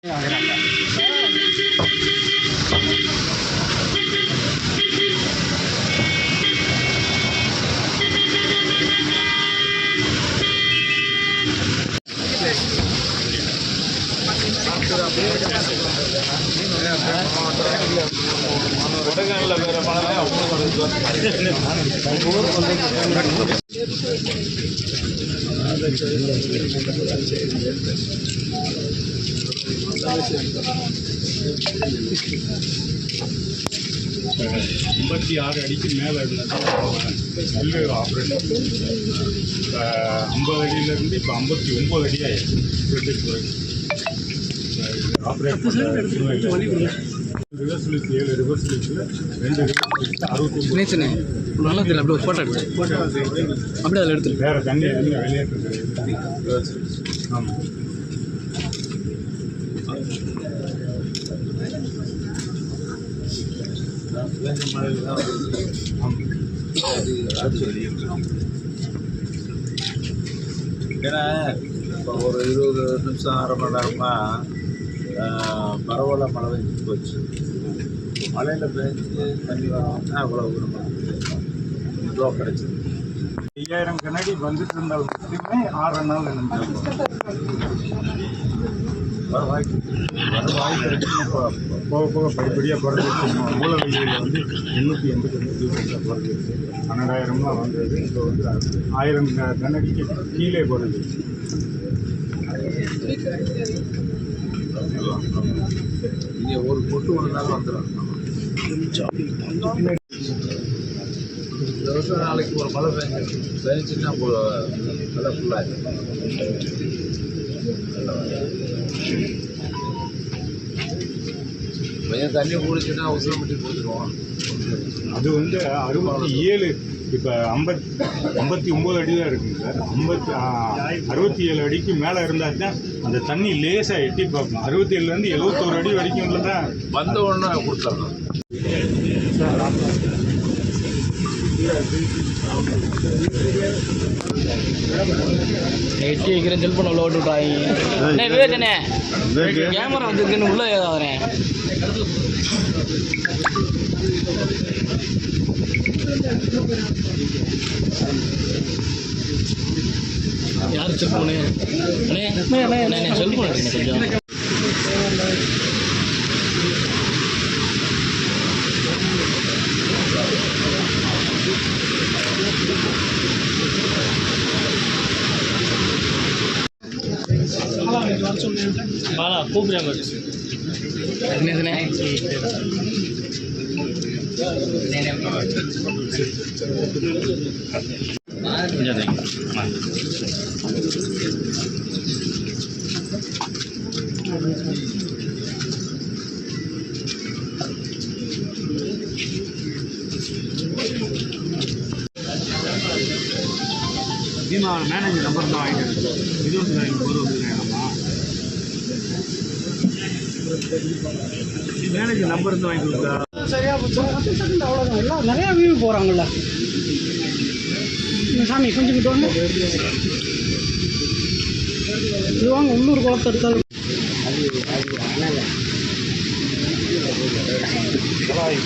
56 அடிக்கு மேலே railway operator 50 அடியிலேருந்து இப்போ 59 அடி ஆயிடுச்சு. ஆப்ரேட் ரிவர்ஸ் லிஃப்ட் 7 ரிவர்ஸ் லிஃப்ட்டில் 2 ரிவர்ஸ் 69 நல்லா தெரியல. அப்படியே ஃபோட்டோ அப்படியே அதில் எடுத்து வேறு தண்ணி எதுவுமே வெளியேற்றது. ஆமாம், ஏன்னா இப்போ ஒரு 20 நிமிஷம் அரை மணி நேரமாக பரவாயில்ல மழை பெஞ்சு போச்சு. மழையில் பெஞ்சு தண்ணி வரோம்னா அவ்வளோ நம்ம இவ்வளோ கிடச்சிது. 5000 கண்ணாடி வந்துட்டு இருந்தால் மட்டுமே 6 நாள் நினைஞ்சிருக்கும். வர வாய்ப்பு போக போக படிப்படியாக குறைஞ்சிருச்சு. மூல வெயிலில் வந்து 885 குறைஞ்சிருச்சு. 12,000 வந்தது. இப்போ வந்து 1000 கண்ணடிக்கு கீழே குறைஞ்சிருச்சு. இங்கே ஒரு பொட்டு ஒரு நாள் வந்துடும். இந்த வருஷம் நாளைக்கு ஒரு மழை பெஞ்சுன்னா நல்லா ஃபுல்லாக கொஞ்சம் தண்ணி குடிச்சுன்னா உசுரம்பட்டி கொடுத்துருவோம். அது வந்து 67 இப்போ 59 அடி தான் இருக்குங்க சார். 67 அடிக்கு மேலே இருந்தால் தான் அந்த தண்ணி லேசாக எட்டி பார்க்கும். 67லேருந்து 71 அடி வரைக்கும் இல்லை தான் வந்த உடனே கொடுத்துடலாம். எட்டி வைக்கிறேன் செல்ஃபோன் உள்ள ஓட்டு விட்றாங்க. விவேகனே கேமரா வந்துருக்குன்னு உள்ளே ஏதாவதுனே யார் செல்ஃபோனு அண்ணே செல்ஃபோன் எடுங்க கொஞ்சம். கூப்பிடுறாங்க பீமா மேனேஜர் நம்பர் தான் வாங்கிட்டு 24 வந்துருக்கேன்மா. மேனேஜர் நம்பர் தான் வாங்கி கொடுத்தா சரியாக போச்சு. 10 செகண்ட் அவ்வளோதான். எல்லாம் நிறையா வியூ போகிறாங்கல்ல சாமி. கொஞ்சம் கிட்ட வாங்க. இது வாங்க உள்ளூர் குளத்தை எடுத்தாலும் ஆகும்.